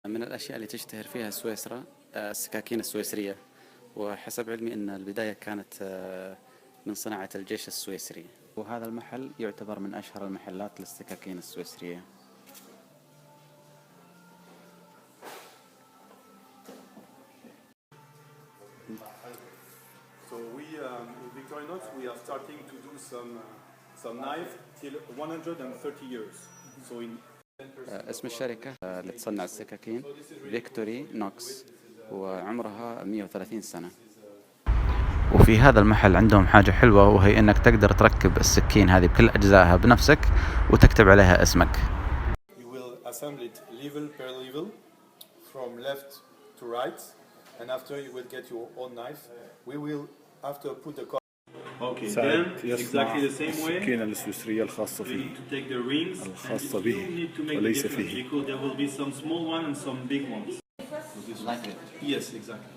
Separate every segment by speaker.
Speaker 1: من الأشياء اللي تشتهر فيها السويسرة السكاكين السويسرية، وحسب علمي أن البداية كانت من صناعة الجيش السويسري، وهذا المحل يعتبر من أشهر المحلات للسكاكين السويسرية.
Speaker 2: So we in victorinox we are starting to do some knife till 130 years. So in
Speaker 1: اسم الشركة اللي تصنع السكاكين فيكتوري نوكس، وعمرها 130 سنة. وفي هذا المحل عندهم حاجة حلوة، وهي انك تقدر تركب السكين هذه بكل اجزائها بنفسك وتكتب عليها اسمك.
Speaker 2: You will assemble it level per level from left to right, and after you will get your own knife. We will after put the Okay, then exactly the same way.
Speaker 3: السكين السويسرية الخاصة فيه.
Speaker 2: To take the rings
Speaker 3: الخاصة به وليس فيه.
Speaker 2: Because there will be some small one and some big ones.
Speaker 1: Like it.
Speaker 2: Yes, exactly.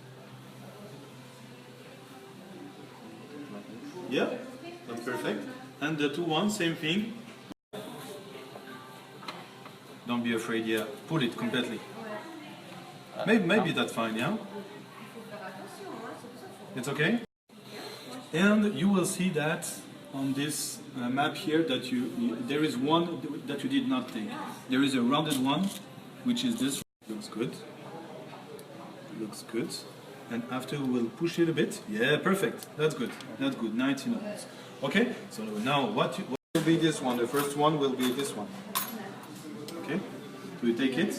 Speaker 2: Yeah, that's perfect. And the two ones, same thing. Don't be afraid. Yeah, pull it completely. Maybe that's fine. Yeah. It's okay. And you will see that on this map here that there is one that you did not take. There is a rounded one, which is this. Looks good. Looks good. And after we'll push it a bit. Yeah, perfect. That's good. That's good. 90 minutes. Okay. So now what will be this one? The first one will be this one. Okay. So you take it.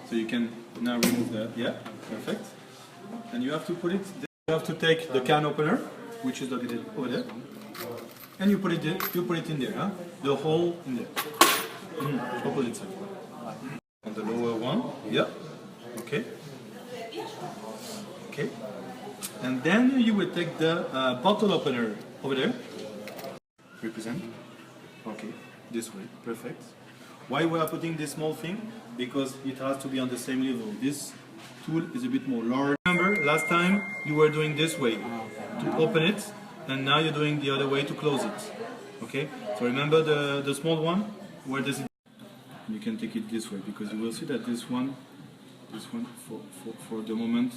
Speaker 2: So you can now remove the. Yeah. Perfect. And you have to put it. You have to take the can opener, which is located over there, and you put it in there, huh? The hole in there. Opposite side. On the lower one, yeah. Okay. Okay. And then you will take the bottle opener over there. Represent. Okay. This way. Perfect. Why we are putting this small thing? Because it has to be on the same level. This tool is a bit more large. Remember, last time you were doing this way to open it, and now you're doing the other way to close it. Okay? So remember the small one? Where does it? You can take it this way, because you will see that this one for the moment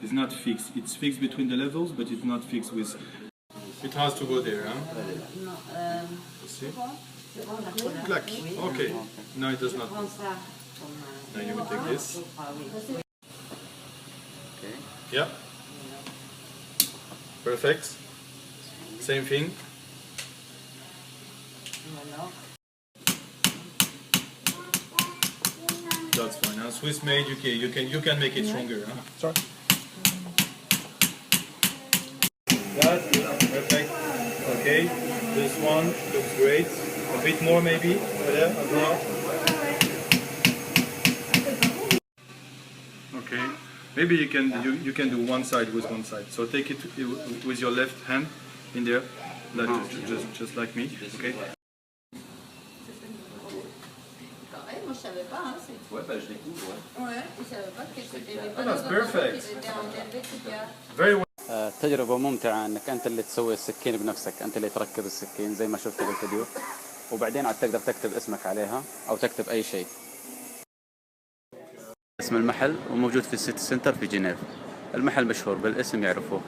Speaker 2: is not fixed. It's fixed between the levels, but it's not fixed with. It has to go there, huh? See? Clack. Okay. No, it does not. Now you will take this.
Speaker 1: Okay.
Speaker 2: Yeah. Perfect. Same thing. That's fine. Now Swiss made UK. You can make it stronger. Huh?
Speaker 3: Sorry.
Speaker 2: That's perfect. Okay. This one looks great. A bit more maybe over there as well. Okay. Maybe you can do one side with one side. So take it with your left hand in there, like just like me. Okay. That's perfect. Very well.
Speaker 1: تجربة ممتعة انك انت اللي تسوي السكين بنفسك، انت اللي تركب السكين زي ما شفت بالفيديو، وبعدين عاد تقدر تكتب اسمك عليها او تكتب اي شيء. اسم المحل وموجود في السيتي سنتر في جنيف. المحل مشهور بالاسم يعرفوه.